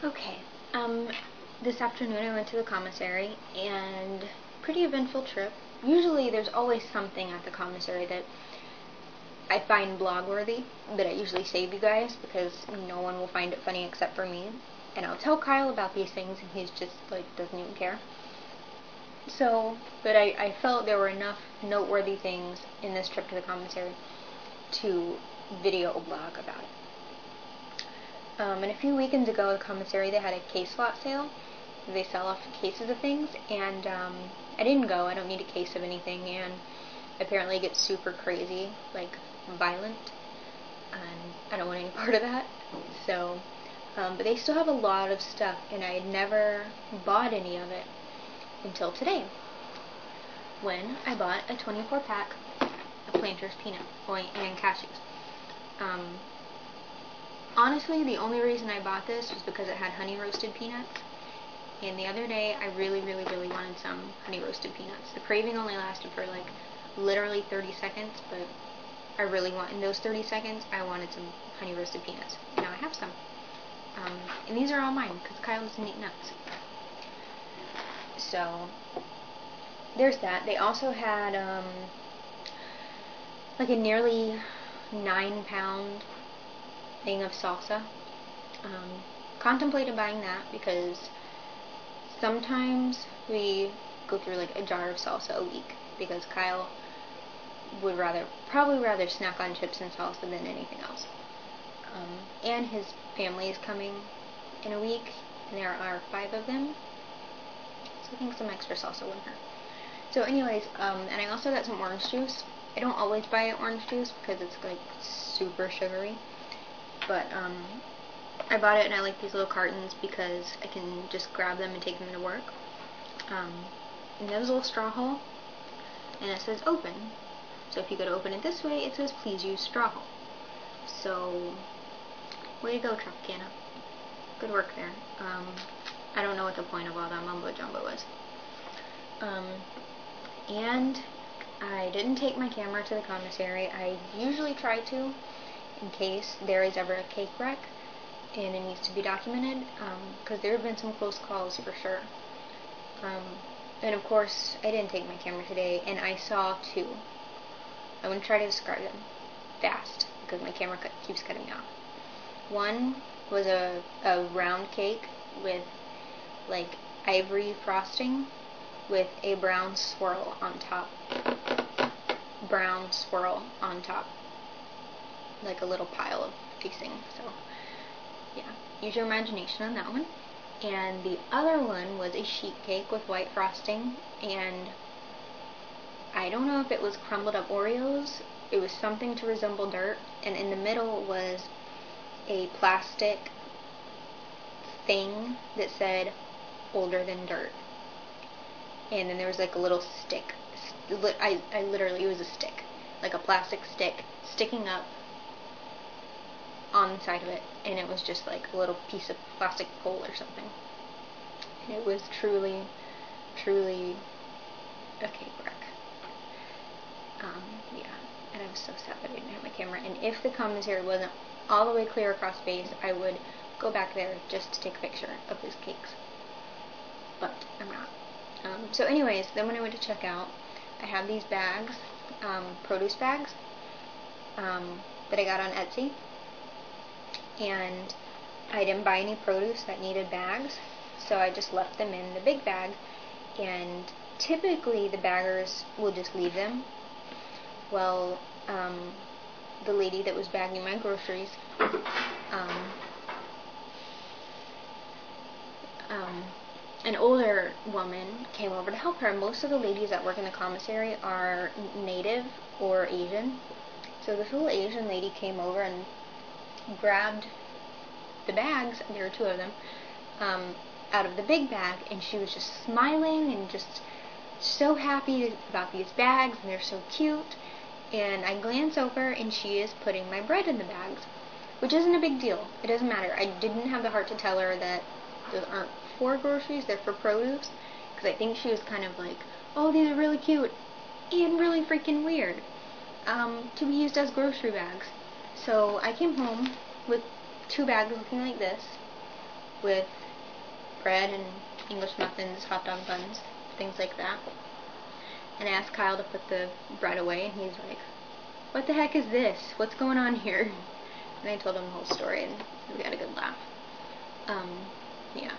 Okay, this afternoon I went to the commissary, and pretty eventful trip. Usually there's always something at the commissary that I find blog-worthy, but I usually save you guys because no one will find it funny except for me. And I'll tell Kyle about these things and he's just like, doesn't even care. So, but I felt there were enough noteworthy things in this trip to the commissary to video blog about it. And a few weekends ago, the commissary, they had a case lot sale. They sell off cases of things, and I didn't go. I don't need a case of anything, and apparently it gets super crazy, like violent, and I don't want any part of that. So, but they still have a lot of stuff, and I had never bought any of it until today, when I bought a 24-pack of Planters peanut oil and cashews. Honestly, the only reason I bought this was because it had honey roasted peanuts. And the other day, I really wanted some honey roasted peanuts. The craving only lasted for like literally 30 seconds, but I really in those 30 seconds, I wanted some honey roasted peanuts. And now I have some. And these are all mine because Kyle doesn't eat nuts. So there's that. They also had like a nearly 9-pound thing of salsa. Contemplated buying that because sometimes we go through like a jar of salsa a week because Kyle would probably rather snack on chips and salsa than anything else. And his family is coming in a week, and there are 5 of them, so I think some extra salsa wouldn't hurt. So anyways, and I also got some orange juice. I don't always buy orange juice because it's like super sugary. But I bought it, and I like these little cartons because I can just grab them and take them to work. And there's a little straw hole, and it says open. So if you go to open it this way, it says please use straw hole. So, way to go, Tropicana. Good work there. I don't know what the point of all that mumbo jumbo was. And I didn't take my camera to the commissary. I usually try to, in case there is ever a cake wreck and it needs to be documented, because there have been some close calls for sure. And of course, I didn't take my camera today, and I saw 2. I'm going to try to describe them fast, because my camera keeps cutting me off. One was a round cake with like ivory frosting with a brown swirl on top. Brown swirl on top. Like a little pile of icing. So, yeah. Use your imagination on that one. And the other one was a sheet cake with white frosting, and I don't know if it was crumbled up Oreos. It was something to resemble dirt, and in the middle was a plastic thing that said older than dirt. And then there was like a little stick. I literally, it was a stick. Like a plastic stick sticking up on the side of it, and it was just like a little piece of plastic pole or something. And it was truly a cake wreck. Yeah, and I was so sad that I didn't have my camera, and if the commissary wasn't all the way clear across space, I would go back there just to take a picture of those cakes. But I'm not. So anyways, then when I went to check out, I have these bags, produce bags, that I got on Etsy. And I didn't buy any produce that needed bags, so I just left them in the big bag, and typically the baggers will just leave them. Well, the lady that was bagging my groceries, an older woman came over to help her. Most of the ladies that work in the commissary are native or Asian, so this little Asian lady came over and grabbed the bags, there were 2 of them, out of the big bag, and she was just smiling and just so happy about these bags, and they're so cute. And I glance over, and she is putting my bread in the bags, which isn't a big deal. It doesn't matter. I didn't have the heart to tell her that those aren't for groceries, they're for produce, because I think she was kind of like, oh, these are really cute and really freaking weird to be used as grocery bags. So I came home with 2 bags looking like this, with bread and English muffins, hot dog buns, things like that. And I asked Kyle to put the bread away, and he's like, "What the heck is this? What's going on here?" And I told him the whole story, and we had a good laugh. Yeah.